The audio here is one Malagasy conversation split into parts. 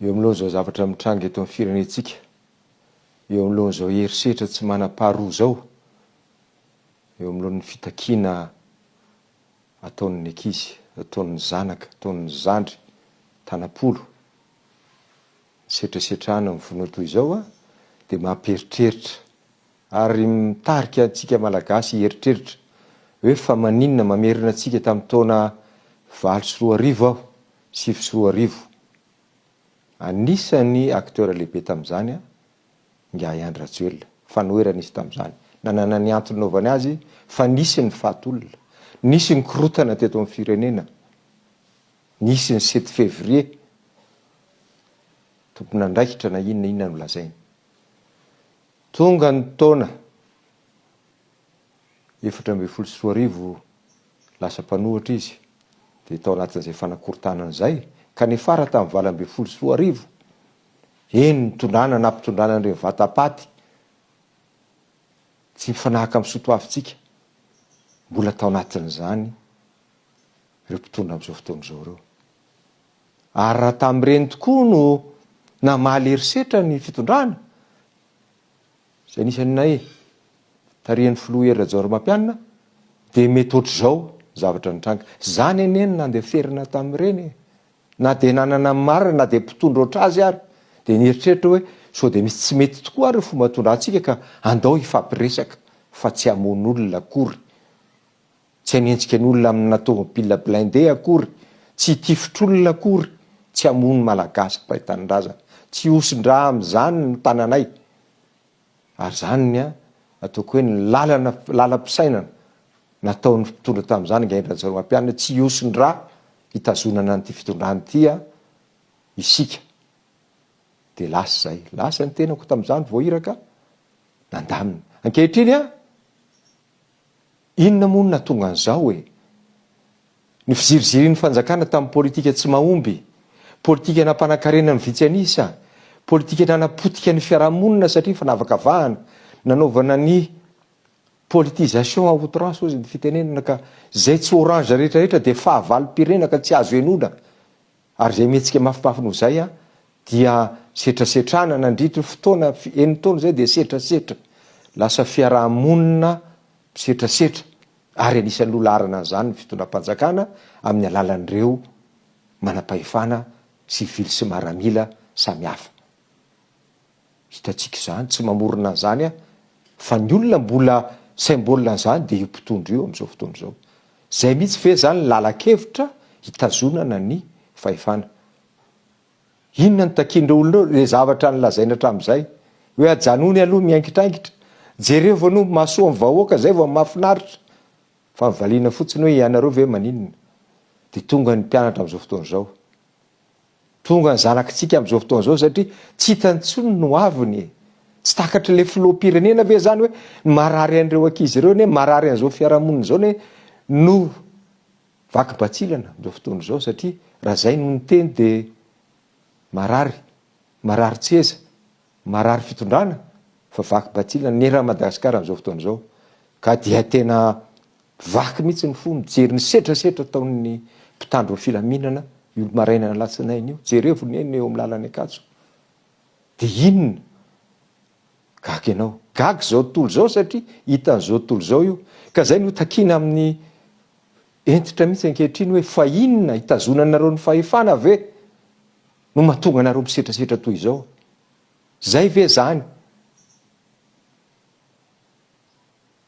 eo amin'loha zao zavatra mitranga eto amin'ny firenentsika, eo amin'loha zao herisetra tsy manam-paharoa zao, eo amin'lohan'ny fitakiana ataon'ny ankizy, ataon'ny zanaka, ataon'ny zandry, tanapolo, setrasetrahana mivonoa toy izao dia mamperitreritra ary mitarika antsika malagasy heritreritra hoe fa maninona mamerina antsika tamin'ny taona 20 aho, 20. Anisan'ny akteur lehibe tamin'izany Ngiahy Andry Rajoelina, fanoherana izy tamin'izany. Nanana ny antony naovany azy fa nisy ny fahatolona, nisy ny korotana teto amin'ny firenena, nisy ny 7 février tompon'andraikitra na inona no lazainy. Tonga ny taona 2014 lasa mpanohatra izy dia tao anatin'izay fanakorontanana izay ka nefara tamin'ny 2014 eny nitondrana nampitondrana ireny vatapaty tsy mifanahaka amin'ny soatoavintsika, mbola tao anatin'izany ireo mpitondra amin'izao fotoan'izao ireo. Ary raha tamin'ireny tokoa no namaly herisetra ny fitondrana izay nisan'ny tarihan'ny filoha Hery Rajaorimampianina dia mety ohatr'izao zavatra nitranga. Zany eneny nandeferina tamin'ireny na dia nanana marina na dia mpitondra oatra azy ary dia nieritreritra hoe sao dia misy tsy mety tokoa ary fomba tondrahantsika ka andao ifampiresaka fa tsy hamoan'olona akory, tsy hanenjika ny olona amina tomobile blindé akory, tsy tifotr'olona akory, tsy hamono malagasy mpahitanindrazana, tsy hosin-draha amin'izany no tananay. Ary zany ataoko hoe ny lalam-pisainana nataon'ny mpitondra tamin'izany Ngiahy Andry Rajoelina tsy hosin-draha hitazonana an'ity fitondrana ity isika. Dia lasa zay, lasa ny tenako tamin'izany voahiraka nandamina. Ankehitriny inona moa no nahatonga an'izao ny fizirizirian'ny fanjakana tamin'ny politika tsy mahomby, politika nampanankarena ny vitsy anisa, politika nanapotika ny fiarahamonina satria fanavakavahana, nanaovana ny politisation à outrance ozy ny fitenenana ka zay tsy orange rehetrarehetra dia fahavalo-pirenena ka tsy azo enona. Ary zay mihetsika mafimafy noho izay dia setrasetrana nandritry fotoana taona zay dia setrasetra, lasa fiarahamonina setrasetra. Ary anisan'ny lolarana an'izany ny fitondram-panjakana amin'ny alalan'ireo manam-pahefana sivily sy maramila samihafa. Hitantsika izany tsy mamorona an'izany fa ny olona mbola symbole an'izany dia io mpitondra io amin'izao fotoana izao. Zay mihitsy ve zany lala-kevitra hitazonana ny fahefana. Inona ny takian'ireo olona ilay zavatra nilazaina hatramin'izay hoe ajanony aloha miangitraingitra, jereo vao no mahasoa amin'ny vahoaka zay vao mahafinaritra, fa mivaliana fotsiny hoe ianareo ve maninona. Dia tonga ny mpianatra amin'izao fotoana izao, tonga ny zanakitsika amin'izao fotoana izao satria tsy hitany intsony no aviny. Tsy takatra ilay filoham-pirenena ve zany hoe marary an'ireo ankizy ireo ne marary an'izao fiarahamonina izao ne no vaky-batsilana amin'izao fotoana izao, satria raha zay no niteny dia marary tseza, marary fitondrana, fa vaky-batsilana ny era Madagasikara amin'izao fotoana izao. Ka dia tena vaky mihitsy ny fo mijery ny setrasetra taon'ny mpitandro ny filaminana io maraina latsinainy io, jerevony eny eo amin'ny lalany Ankatso. Dia inona gaga ianao, gaga zao tontolo zao satria hitan'izao tontolo zao io. Ka zay no takiana amin'ny entitra mihitsy ankehitriny hoe fa inona hitazonanareo ny fahefana ve no mahatonga anareo misetrasetra toy izao. Zay ve zany?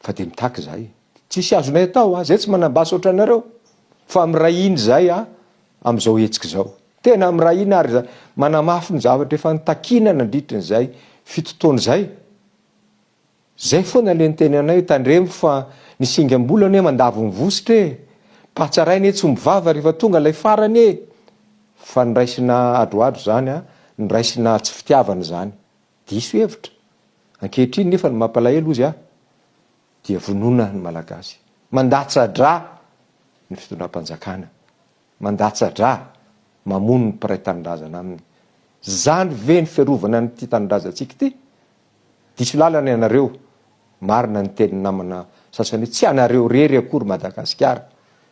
Fa dia mitaky zay, tsisy azonay atao zay tsy manambaso oatra anareo, fa mirahiny zay amin'izao hetsika izao. Tena mirahiny ary manamafy ny zavatra efa nitakiana nandritry n'izay fitotoana izay. Zay foana le niteny anay tandremo fa ny singam-bolana hoe mandavo mivositra patsarainy tsy mivava rehefa tonga ilay farany fa niraisina adroadro zany ny raisina tsy fitiavana zany. Diso hevitra. Ankehitriny nefa ny mampalahelo izy dia vonoina ny malagasy. Mandatsa-dra ny fitondram-panjakana, mandatsa-dra mamono ny mpiray tanindrazana aminy. Zany ve ny fiarovana nyity tanindrazantsika ity? Diso lalana ianareo, marina ny teny namana sasany tsy anareo rery akory Madagasikara.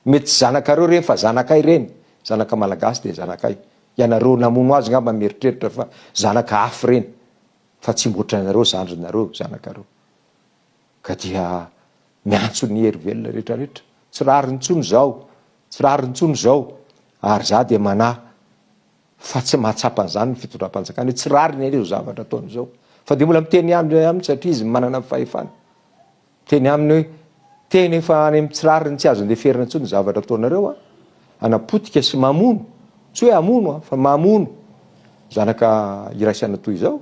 Mety tsy zanakareo reny fa zanakay reny, zanaka malagasy dia zanakay. ianareo namono azy ngamba mieritreritra fa zanaka afy reny fa tsy mboatra nareo zandrinareo zanakareo ka dia miantso ny hery velona rehetrarehetra tsy rary ntsony zao tsy rary ntsony zao ary za de manahy fa tsy mahatsapan'izany ny fitondram-panjakana tsy rary ny ireo zavatra ataon'izao fa de mbola miteny aminy satria izy manana fahefana teny aminy hoe teny efa any amin'ny tsy rary ny tsy azo ndeferina ntsony zavatra ataonareo anapotika sy mamono tsy hoe amono fa mamono zanaka iraisana toy izao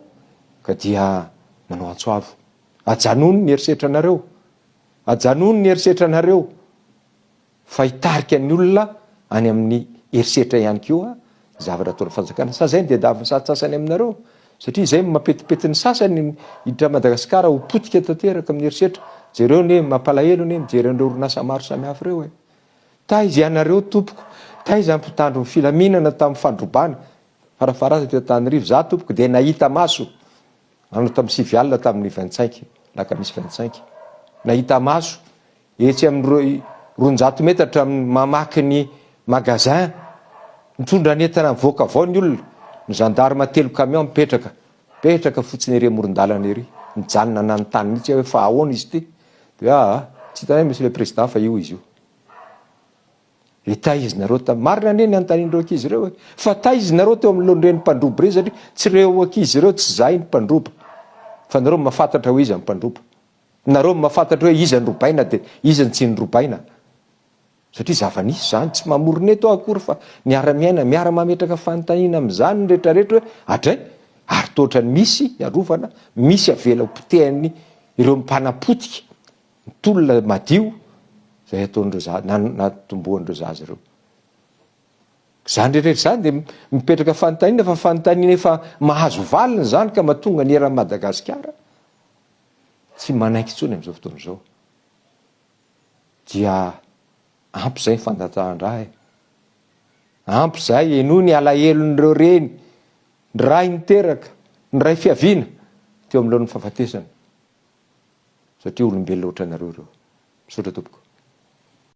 ka dia manao antsoavo ajanony ny eritseritranareo ajanony ny eritseritranareo fa hitarika ny olona any amin'ny erisetra ihany koa zavatra ataon'ny fanjakana sa zay ny dedaviny sasany aminareo satria zay mampetipety ny sasany hiditra Madagasikara ho potika tanteraka amin'ny erisetra jereo ne mampalahelo ne mijery an'ireo orinasa maro samihafa reo taiza ianareo tompoko taiza mpitandro ny filaminana tamin'ny fandrobana farafarasa teo Tanarivo za tompoko de nahita maso anao tamin'ny sivialina tamin'ny 25 laka misy 25 nahita maso etsy amin'ny 200 metatra mamaky ny magazin mitondra ny entana mivoaka avao ny olona ny gendarme telo camion mipetraka fotsiny ery amoron-dalana ery mijanona na ny tany mihitsy hoe fa ahoana izy ty de tsy hitanay monsieur le président fa io izy io taizinareo marina ane ny antanindreo ankizy reo hoe fa taizinareo teo amin'ny lohan'ireny mpandrobo reny satria tsy reo ankizy reo tsy zay ny mpandroba fa nareo mahafantatra hoe iza ny mpandroba nareo mahafantatra hoe iza ny robaina de iza ny tsy ny robaina satria zava-nisy zany tsy mamorona eto akory fa miara-miaina miara-mametraka fanontaniana amin'izany ny rehetrarehetra hoe atray ary toatra ny misy iarovana misy avela potehany ireo mipanapotika mitolona madio zay ataon'ireo natombohan'ireo zazy ireo zany rehetrarehetra zany de mipetraka fanontaniana fa fanontaniana efa mahazo valiny zany ka mahatonga ny eran'ny Madagasikara tsy manaiky intsony amin'izao fotoana izao dia ampy zay fandanjahan-draha ampy zay enoa ny alahelon'ireo reny ny ray niteraka ny ray fiaviana teo amin'lohan'ny fahafatesana satria olombelona ohatranareo ireo misaotra tompoko